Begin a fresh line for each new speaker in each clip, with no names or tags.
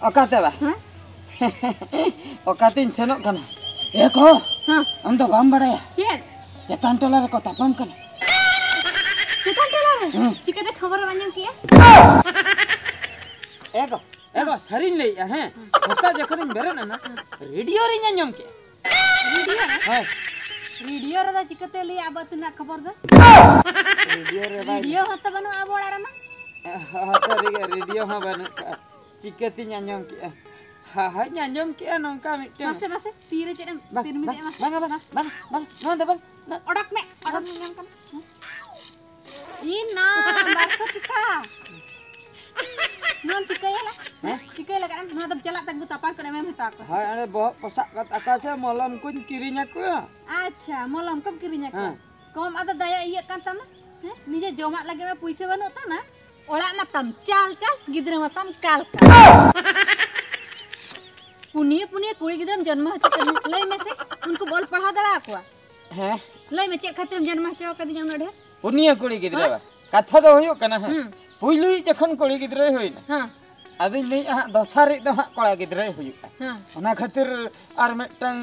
Okate ba? Okatin senok kana. Eko. Am do bam badaya.
Chet.
Chetan tola re ko tapam kana.
Chetan tola re? Chikate khabar anjam kiya?
Eko sarin lei he. Hota jekhonin berena na. Radio re anjam ke.
Radio re?
Hai.
Radio re da chikate lei abatuna khabar da?
Radio re ba.
Radio hota banu abora re na?
Sorry radio ha banu. Chikati anjam ke. Ha anjam ke nongka miteng.
Mase tire cedem tir mi de mas.
Bang. No bang.
Odak me nyam kan. Ina bakso tika. Non tika ya lah. Tika lah kan no tab jalak tak buta pak kena mem hata ko.
Hai ane boh posak kat akasnya malam kun kirinya ku ya.
Acha malam kab kirinya ko. Kom ada daya iya kan tama? Nije jomak lagi na puisi banu tama? Orak matam cal gidra matam kal. Punia कुड़ी गिदम जन्म हचकन लई में से उनको बोल पढ़ा दड़ा को
हैं
लई में चेक खातिर जन्म हचो कदी जम नडे
पुनिया कुड़ी गिदरा कथा दो होयो कना पुइलुई जखन कुड़ी गिदरा होइना हां अदि नै दसारि द कोड़ा गिदरा होयो हां ओना खातिर आर मेटन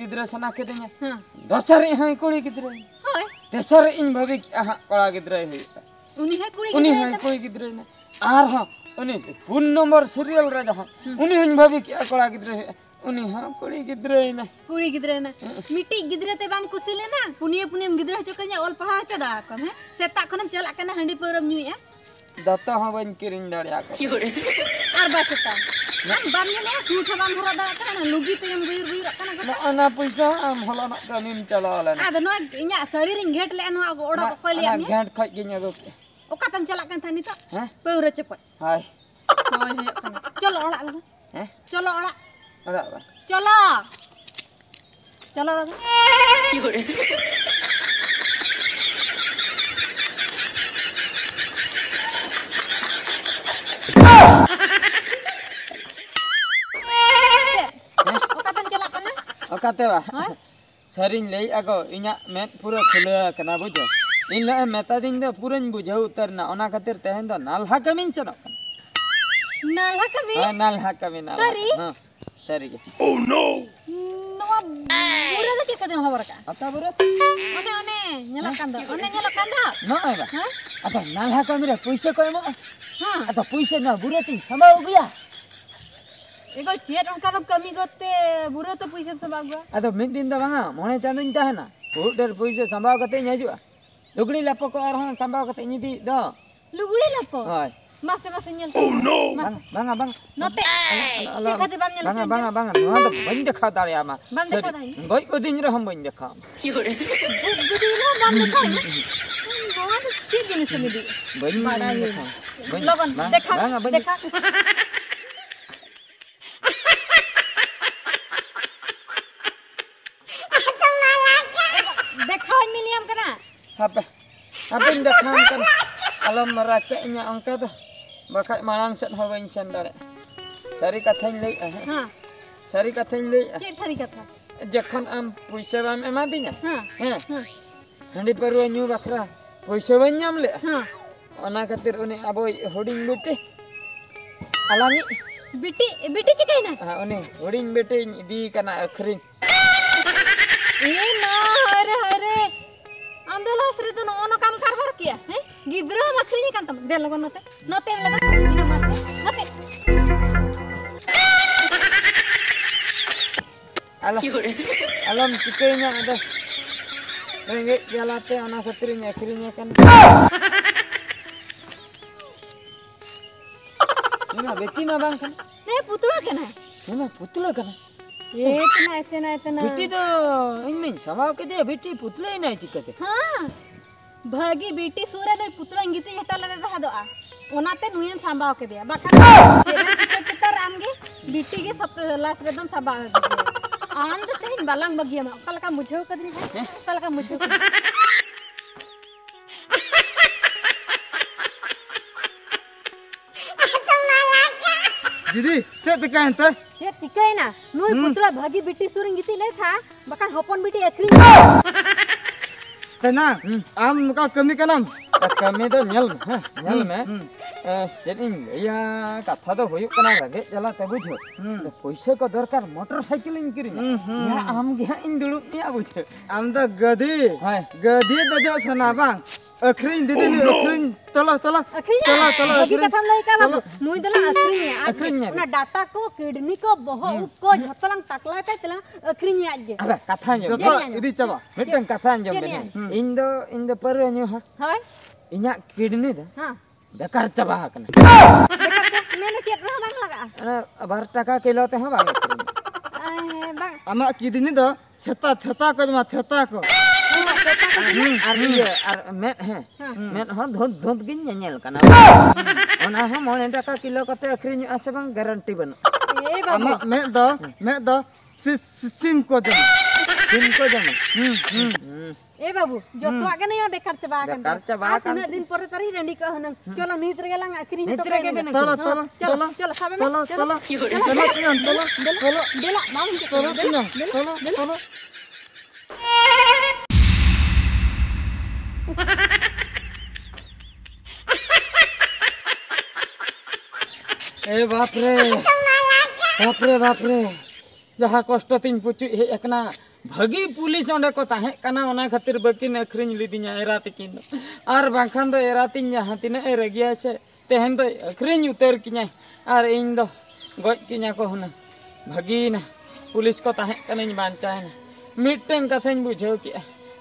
गिदरा सना के दे냐 हां दसारि हई कुड़ी गिदरा होय तेसर इन भवी कोड़ा गिदरा होयो
उनी है कुड़ी
गिदरा ना आर हां उनी पुन नंबर सीरियल रे जहां उनी हन भाभी क्या कोड़ा गिदरे उनी हां कुड़ी गिदरे ना
मिटी गिदरे ते बाम कुसिले ना पुनिया गिदरे चकन्या ओल पढ़ा च दा कम है सेता खनम चला कना हंडी परम न्यूया
दत्ता हां बन किरिन दाड़िया को
आर बाचता ना बाम ने सु सबाम हरा दा कना लुगी ते हम गुइर कना
ना पैसा हम होला ना कमिम चलाला ना
आद नो इnya सड़ी रिंग घेट ले नो ओड़ा को ले
ना घेट खय गिnya दो
ओका तम चला kan tani to peura cepet
hai
hoy चलो ओड़ा लगा चलो ओड़ा
बा
चलो लगा ओका तम चला kana
ओकाते बा सरिन लई आगो इnya met pura khula kana बुझो इन मेता दिन दो पूरन बुझाउ उतरना ओना खातिर तहन दो नालहा कमिन चनो नालहा कमिन
सरी
हां सरी के
ओ नो पूरा के कदम हबर का
आता बुरा
ओने नेला कांदा नो
आइबा आता नालहा कमिन रे पैसा कयमो हां आता पैसा ना बुरा ती समाउ गया
एगो चेट उनका तो कमी करते बुरा तो पैसा समाउ गया
आता मिन दिन द बांगा मोने चांदन ताहना बहुत डर पैसा समाउ कते हिजुआ लुगड़ी लापो को आर हन संभाव कते निदी दो
लुगड़ी लापो
हाय
मासे nyel
oh no bang
note kate bang nyel
bang no do bang dekha dale ama
bang dekha dai
goi ko din ro ham bang dekha
gudi ro bang dekha बहुत ठीक दिन से मिली
बड़ी
बड़ा ये लोगन देखा देखा मिलियम कना
apa dekam kan alam meracanya angka tuh bakai malang set hawain sandare sari kathain lei sari kathain lei
cek sari katha
जखन आम पैसा बाम एमा दिना हैं हंडी परवा न्यू बखरा पैसा बन नाम ले ओना खातिर उनी अब होडिंग बेटे अलानी
बेटी चिकैना
हां उनी होडिंग बेटे दी कना अखरिन
ए ना हरे अंदलास रे तो नो काम कारबार किया हैं गिद्रा मखनी कान तम दे लगन नते लगा बिना मासे नते
alam cikainya ada rengek jalate anak ketrinya akhirnya kan ini betina bang kan
ne putula kana
ini putula kana
इतना
बेटी तो इनमें समाव के दे बेटी पुतले ही नहीं चिकते
हां भागी बेटी सूरे ने पुतला गीते हटा लगा रहा दो ओनाते नुयन संभाव के दिया बाका चिकते तर आमगे बेटी के सब लास्ट एकदम संभाव आंद तेन बालंग बगिया में कल का मुझे कदरी है कल का मुझे
दीदी ते ते कहन ते
ये चिकना नुई पुतला भागी बिटी सुरिंग गिती ले था बका होपन बिटी एकरी
तना आम नुका कमी कनम
kami do nyal me jadi ya katha do huyuk kana lage jala te bujho paisa ko dorkar motor cycle in kiri ya am gya in dulu ya bujho
आम द गधी ददे सना बांग अखरिन दीदी ने अखरिन तला
भागी कथा लई का बाबू नुई दला अखरी ना डाटा को किडनी को बहो उप को झतलांग तकला ते तला अखरी आजे
अबे katha
जो इदी चबा
mitten katha anjom gani indo paru nyu ha
होय
inya kidney da
हां
bekar chaba kana
मैंने चेक रहा बांग लगा
12 taka kilo te ha bang
बांग
आमा किदनी द थता को जमा थता को
ar met hon dhont gin nyel kana ona ho mon taka kilo kate akhrinya ase bang garanti banu
ए बाबू
आमा मैं द सिम को जमा
ए बाबू जो तो आगे नहीं बेकार चबा आगे
बेकार चबा
आगे दिन पर तरी रेडी का हन चलो नीत रे गेला आखरी
नीत रे के बने
चलो
चलो साबे में
चलो
बेला माम
चलो
ए बाप रे जहाँ कष्ट तीन पुचु हे एकना भागी पुलिस ओंडे को ताहे कना ओना खातिर बकिन अखरिन लिदिया एरा तिकिन आर बांखान दो एरा तिन जहाँ तिना ए रगिया से तेहन दो अखरिन उतर किnya आर इन दो गoj किnya को हुना भागी ना पुलिस को ताहे कने बांचायना मिटन कथाñ बुझाव के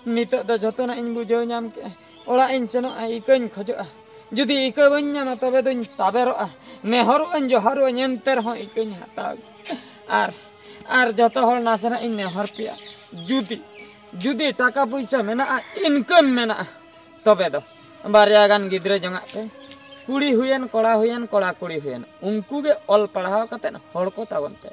नितो दो जतोना इन बुझाव नाम के ओड़ा इन सेनो इकन खजोआ जुदी इक बन नामा तबे दोñ ताबेरोआ नेहरु अन जोहारु एंतर हो इकन हताव आर जतो हर नासना इन नेहर पिया जुदी टाका पैसा मेना इनकम मेना तबे दो बारिया गान गिद्रे जंगा पे कुड़ी हुयन कोड़ा कुड़ी हुयन उनको गे ऑल पढ़ाव कते हर को ताबन पे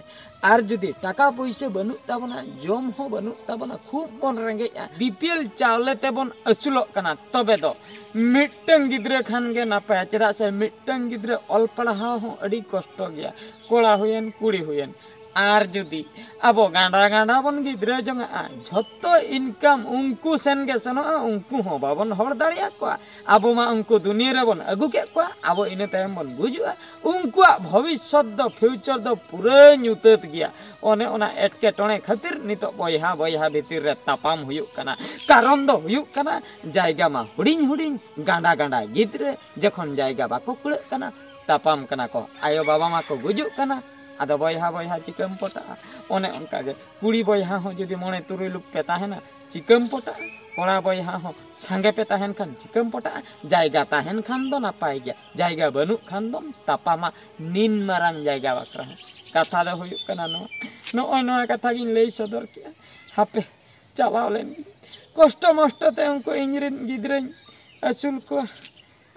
आर जुदी टाका पैसा बनु ताबना जम हो बनु ताबना खूब बन रेंगे बीपीएल चावले तेबन असुलो कना तबे दो मिटन गिद्रे खान गे नापाय चेदा से मिटन गिद्रे ऑल पढ़ाव हो अड़ी कष्ट गया कोड़ा हुयन कुड़ी हुयन आर जुदी अबो गांडा बन गिद्रे जंगा झतो इनकम उनको सेन गे सनो उनको हो बाबन हर दाड़िया को अबो मा उनको दुनिया रे बन अगु के को अबो इने तायम बन बुजुआ उनको भविष्य दो फ्यूचर दो पूरा न्यूतत गया ओने ओना एटके टणे खातिर नितो बयहा भीतर रे तापाम हुयुक कना कारण दो हुयुक कना जायगा मा हुडिंग गांडा गिद्रे जखन जायगा बाको कुळक कना तापाम कना को आयो बाबा मा को गुजुक कना आदो बयहा चिकम पटा ओने उनका गे कुड़ी बयहा हो जदि मने तुरुई लुक पे ताहेना चिकम पटा कोड़ा बयहा हो सांगे पे ताहेन खान चिकम पटा जायगा ताहेन खान दो नापाय गया जायगा बनु खान दो तापामा निन मारान जायगा बाकरा कथा दो हुयुक कना नो कथा गिन लई सदर किया हापे चालाव लेन कष्ट मष्ट ते उनको इंजरिन गिद्रेन असुल को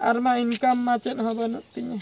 आरमा इनकम मा चेन हो बनु तिnya